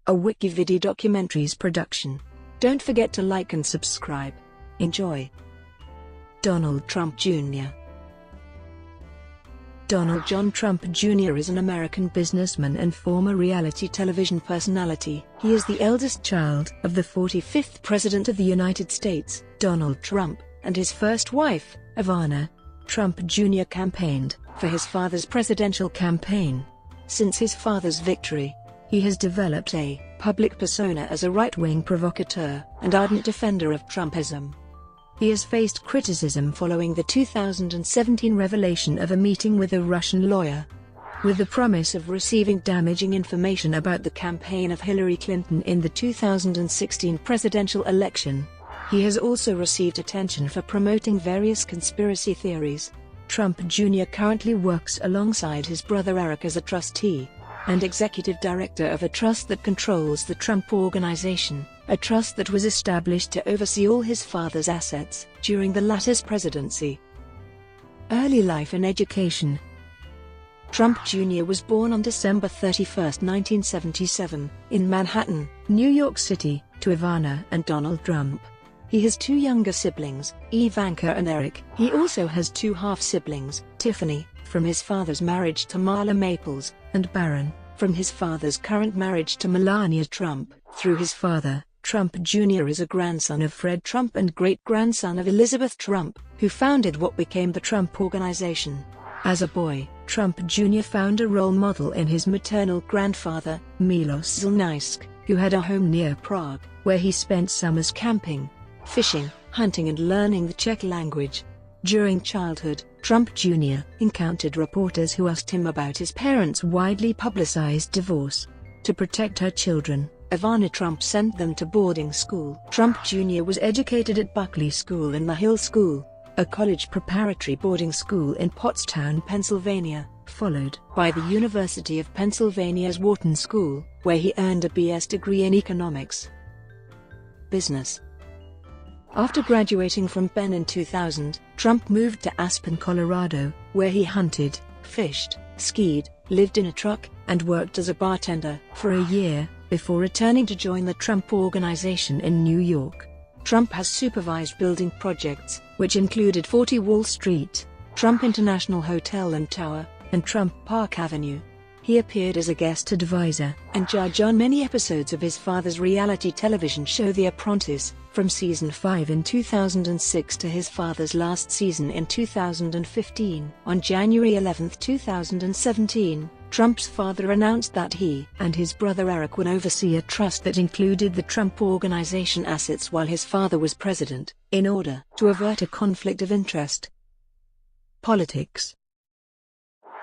a WikiVidi documentaries production. Don't forget to like and subscribe. Enjoy. Donald Trump Jr. Donald John Trump Jr. is an American businessman and former reality television personality. He is the eldest child of the 45th President of the United States, Donald Trump, and his first wife, Ivana. Trump Jr. campaigned for his father's presidential campaign. Since his father's victory, he has developed a public persona as a right-wing provocateur and ardent defender of Trumpism. He has faced criticism following the 2017 revelation of a meeting with a Russian lawyer, with the promise of receiving damaging information about the campaign of Hillary Clinton in the 2016 presidential election. He has also received attention for promoting various conspiracy theories. Trump Jr. currently works alongside his brother Eric as a trustee and executive director of a trust that controls the Trump Organization, a trust that was established to oversee all his father's assets during the latter's presidency. Early life and education. Trump Jr. was born on December 31, 1977, in Manhattan, New York City, to Ivana and Donald Trump. He has two younger siblings, Ivanka and Eric. He also has two half-siblings, Tiffany, from his father's marriage to Marla Maples, and Barron, from his father's current marriage to Melania Trump. Through his father, Trump Jr. is a grandson of Fred Trump and great-grandson of Elizabeth Trump, who founded what became the Trump Organization. As a boy, Trump Jr. found a role model in his maternal grandfather, Milos Zelnitskaya, who had a home near Prague, where he spent summers camping, fishing, hunting and learning the Czech language. During childhood, Trump Jr. encountered reporters who asked him about his parents' widely publicized divorce. To protect her children, Ivana Trump sent them to boarding school. Trump Jr. was educated at Buckley School and the Hill School, a college preparatory boarding school in Pottstown, Pennsylvania, followed by the University of Pennsylvania's Wharton School, where he earned a BS degree in economics. Business. After graduating from Penn in 2000, Trump moved to Aspen, Colorado, where he hunted, fished, skied, lived in a truck, and worked as a bartender for a year, before returning to join the Trump Organization in New York. Trump has supervised building projects, which included 40 Wall Street, Trump International Hotel and Tower, and Trump Park Avenue. He appeared as a guest advisor and judge on many episodes of his father's reality television show The Apprentice, from season 5 in 2006 to his father's last season in 2015. On January 11, 2017, Trump's father announced that he and his brother Eric would oversee a trust that included the Trump Organization assets while his father was president, in order to avert a conflict of interest. Politics.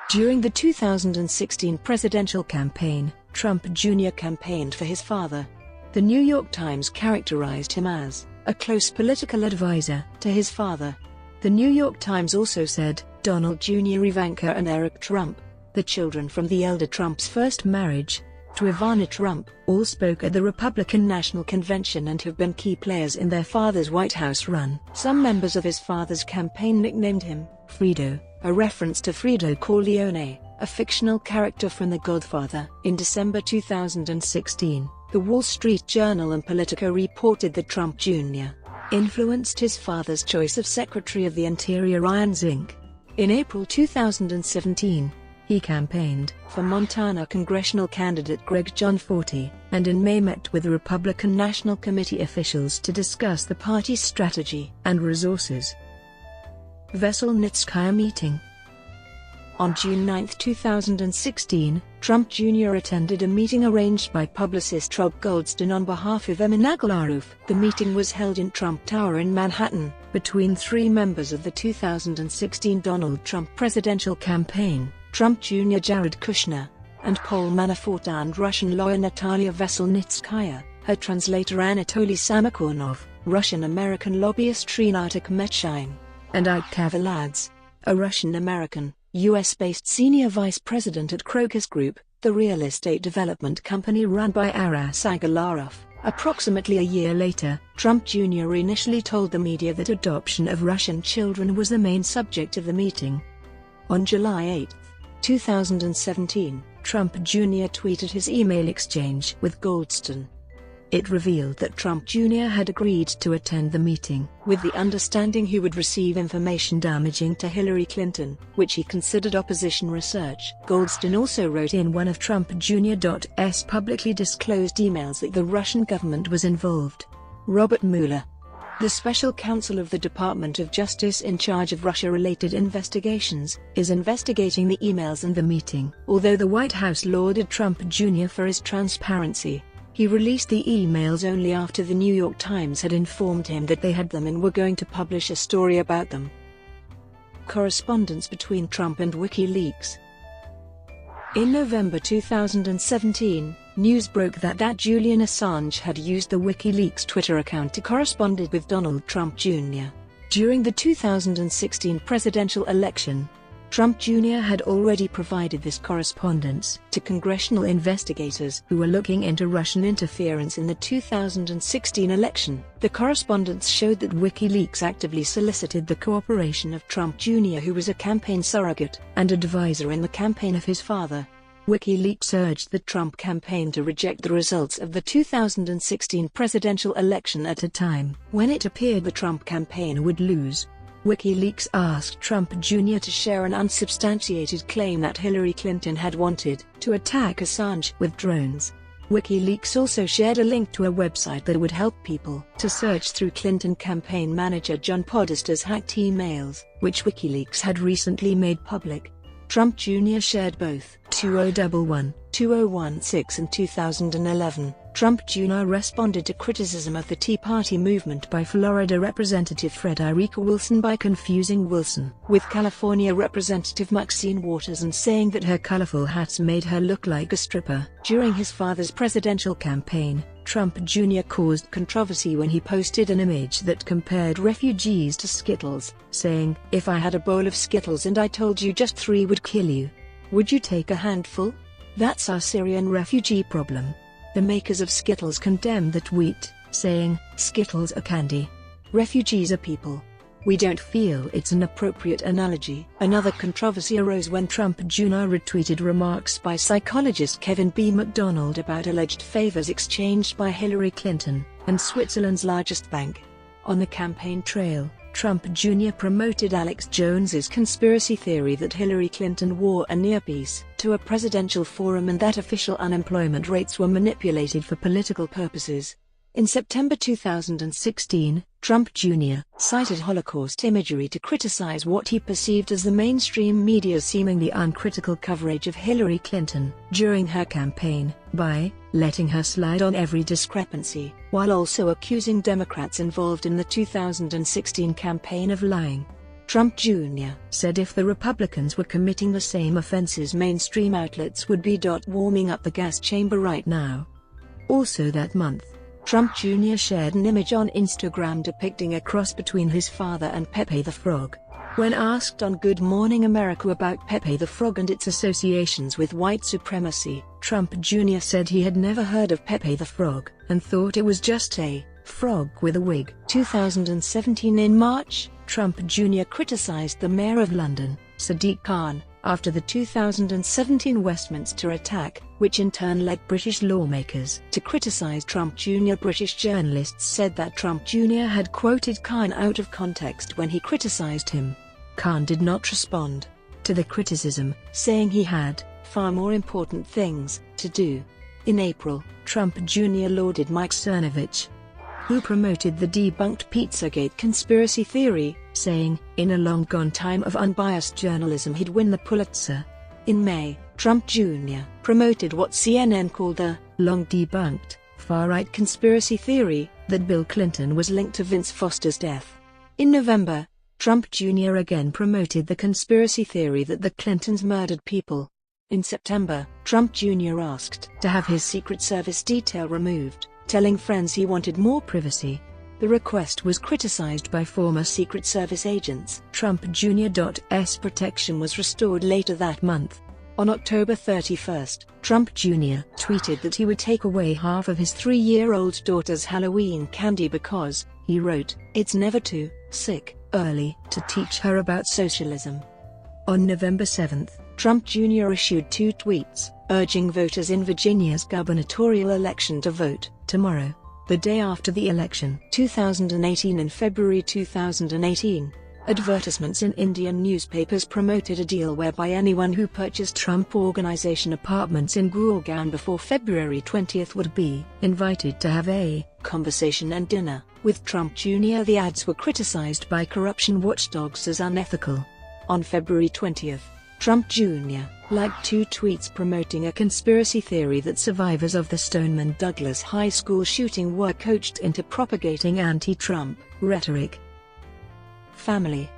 During the 2016 presidential campaign, Trump Jr. campaigned for his father. The New York Times characterized him as a close political advisor to his father. The New York Times also said, Donald Jr. Ivanka and Eric Trump, the children from the elder Trump's first marriage to Ivana Trump, all spoke at the Republican National Convention and have been key players in their father's White House run. Some members of his father's campaign nicknamed him Fredo, a reference to Fredo Corleone, a fictional character from The Godfather. In December 2016, The Wall Street Journal and Politico reported that Trump Jr. influenced his father's choice of Secretary of the Interior Ryan Zink. In April 2017, he campaigned for Montana congressional candidate Greg Gianforte, and in May met with Republican National Committee officials to discuss the party's strategy and resources. Veselnitskaya meeting. On June 9, 2016, Trump Jr. attended a meeting arranged by publicist Rob Goldstein on behalf of Emma Naglarov. The meeting was held in Trump Tower in Manhattan, between three members of the 2016 Donald Trump presidential campaign, Trump Jr. Jared Kushner, and Paul Manafort, and Russian lawyer Natalia Veselnitskaya, her translator Anatoly Samokornov, Russian-American lobbyist Renata Kmetshine, and Ike Kavaladze, a Russian-American, U.S.-based senior vice president at Crocus Group, the real estate development company run by Aras Agalarov. Approximately a year later, Trump Jr. initially told the media that adoption of Russian children was the main subject of the meeting. On July 8, 2017, Trump Jr. tweeted his email exchange with Goldstein. It revealed that Trump Jr. had agreed to attend the meeting with the understanding he would receive information damaging to Hillary Clinton, which he considered opposition research. Goldstein also wrote in one of Trump Jr.'s publicly disclosed emails that the Russian government was involved. Robert Mueller, the special counsel of the Department of Justice in charge of Russia-related investigations, is investigating the emails and the meeting. Although the White House lauded Trump Jr. for his transparency, he released the emails only after the New York Times had informed him that they had them and were going to publish a story about them. Correspondence between Trump and WikiLeaks. In November 2017, news broke that Julian Assange had used the WikiLeaks Twitter account to correspond with Donald Trump Jr. During the 2016 presidential election, Trump Jr. had already provided this correspondence to congressional investigators who were looking into Russian interference in the 2016 election. The correspondence showed that WikiLeaks actively solicited the cooperation of Trump Jr., who was a campaign surrogate and advisor in the campaign of his father. WikiLeaks urged the Trump campaign to reject the results of the 2016 presidential election at a time when it appeared the Trump campaign would lose. WikiLeaks asked Trump Jr. to share an unsubstantiated claim that Hillary Clinton had wanted to attack Assange with drones. WikiLeaks also shared a link to a website that would help people to search through Clinton campaign manager John Podaster's hacked emails, which WikiLeaks had recently made public. Trump Jr. shared both 2011, 2016 and 2011. Trump Jr. responded to criticism of the Tea Party movement by Florida Representative Frederica Wilson by confusing Wilson with California Representative Maxine Waters and saying that her colorful hats made her look like a stripper. During his father's presidential campaign, Trump Jr. caused controversy when he posted an image that compared refugees to Skittles, saying, "If I had a bowl of Skittles and I told you just 3 would kill you, would you take a handful? That's our Syrian refugee problem." The makers of Skittles condemned the tweet, saying, "Skittles are candy. Refugees are people. We don't feel it's an appropriate analogy." Another controversy arose when Trump Jr. retweeted remarks by psychologist Kevin B. McDonald about alleged favors exchanged by Hillary Clinton and Switzerland's largest bank. On the campaign trail, Trump Jr. promoted Alex Jones's conspiracy theory that Hillary Clinton wore an earpiece to a presidential forum and that official unemployment rates were manipulated for political purposes. In September 2016, Trump Jr. cited Holocaust imagery to criticize what he perceived as the mainstream media's seemingly uncritical coverage of Hillary Clinton during her campaign, by letting her slide on every discrepancy, while also accusing Democrats involved in the 2016 campaign of lying. Trump Jr. said if the Republicans were committing the same offenses mainstream outlets would be warming up the gas chamber right now. Also that month, Trump Jr. shared an image on Instagram depicting a cross between his father and Pepe the Frog. When asked on Good Morning America about Pepe the Frog and its associations with white supremacy, Trump Jr. said he had never heard of Pepe the Frog and thought it was just a frog with a wig. 2017 In March, Trump Jr. criticized the mayor of London, Sadiq Khan, after the 2017 Westminster attack, which in turn led British lawmakers to criticize Trump Jr. British journalists said that Trump Jr. had quoted Khan out of context when he criticized him. Khan did not respond to the criticism, saying he had far more important things to do. In April, Trump Jr. lauded Mike Cernovich, who promoted the debunked Pizzagate conspiracy theory, saying, "In a long-gone time of unbiased journalism he'd win the Pulitzer." In May, Trump Jr. promoted what CNN called the long-debunked, far-right conspiracy theory, that Bill Clinton was linked to Vince Foster's death. In November, Trump Jr. again promoted the conspiracy theory that the Clintons murdered people. In September, Trump Jr. asked to have his Secret Service detail removed, telling friends he wanted more privacy. The request was criticized by former Secret Service agents. Trump Jr.'s protection was restored later that month. On October 31, Trump Jr. tweeted that he would take away half of his 3-year-old daughter's Halloween candy because, he wrote, "It's never too sick early to teach her about socialism." On November 7, Trump Jr. issued 2 tweets, urging voters in Virginia's gubernatorial election to vote tomorrow, the day after the election. 2018 and February 2018. Advertisements in Indian newspapers promoted a deal whereby anyone who purchased Trump Organization apartments in Gurgaon before February 20 would be invited to have a conversation and dinner with Trump Jr. The ads were criticized by corruption watchdogs as unethical. On February 20, Trump Jr. liked 2 tweets promoting a conspiracy theory that survivors of the Stoneman Douglas High School shooting were coached into propagating anti-Trump rhetoric. Family.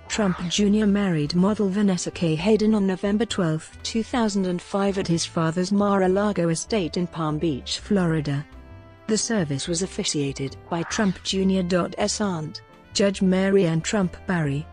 Trump Jr. married model Vanessa K. Hayden on November 12, 2005 at his father's Mar-a-Lago estate in Palm Beach, Florida. The service was officiated by Trump Jr.'s aunt, Judge Mary Ann Trump Barry.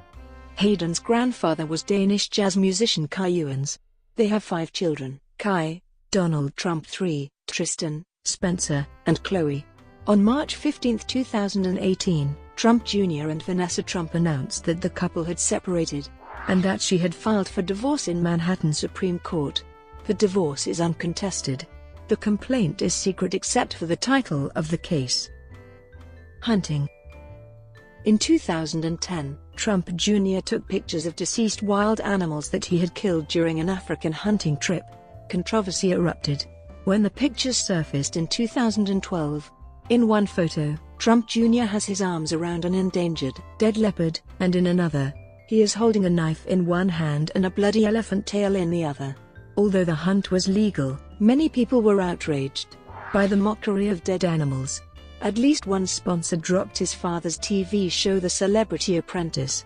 Hayden's grandfather was Danish jazz musician Kai Ewens. They have 5 children: Kai, Donald Trump III, Tristan, Spencer, and Chloe. On March 15, 2018, Trump Jr. and Vanessa Trump announced that the couple had separated, and that she had filed for divorce in Manhattan Supreme Court. The divorce is uncontested. The complaint is secret except for the title of the case. Hunting. In 2010, Trump Jr. took pictures of deceased wild animals that he had killed during an African hunting trip. Controversy erupted when the pictures surfaced in 2012. In one photo, Trump Jr. has his arms around an endangered, dead leopard, and in another, he is holding a knife in one hand and a bloody elephant tail in the other. Although the hunt was legal, many people were outraged by the mockery of dead animals. At least one sponsor dropped his father's TV show The Celebrity Apprentice.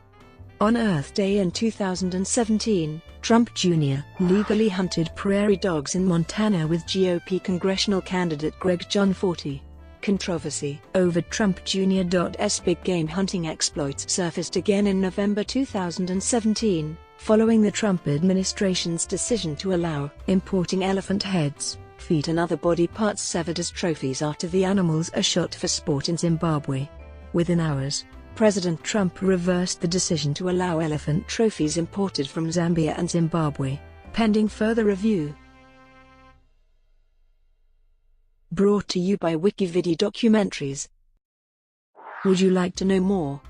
On Earth Day in 2017, Trump Jr. legally hunted prairie dogs in Montana with GOP congressional candidate Greg John 40. Controversy over Trump Jr.'s big game hunting exploits surfaced again in November 2017, following the Trump administration's decision to allow importing elephant heads, feet and other body parts severed as trophies after the animals are shot for sport in Zimbabwe. Within hours, President Trump reversed the decision to allow elephant trophies imported from Zambia and Zimbabwe, pending further review. Brought to you by WikiVidi documentaries. Would you like to know more?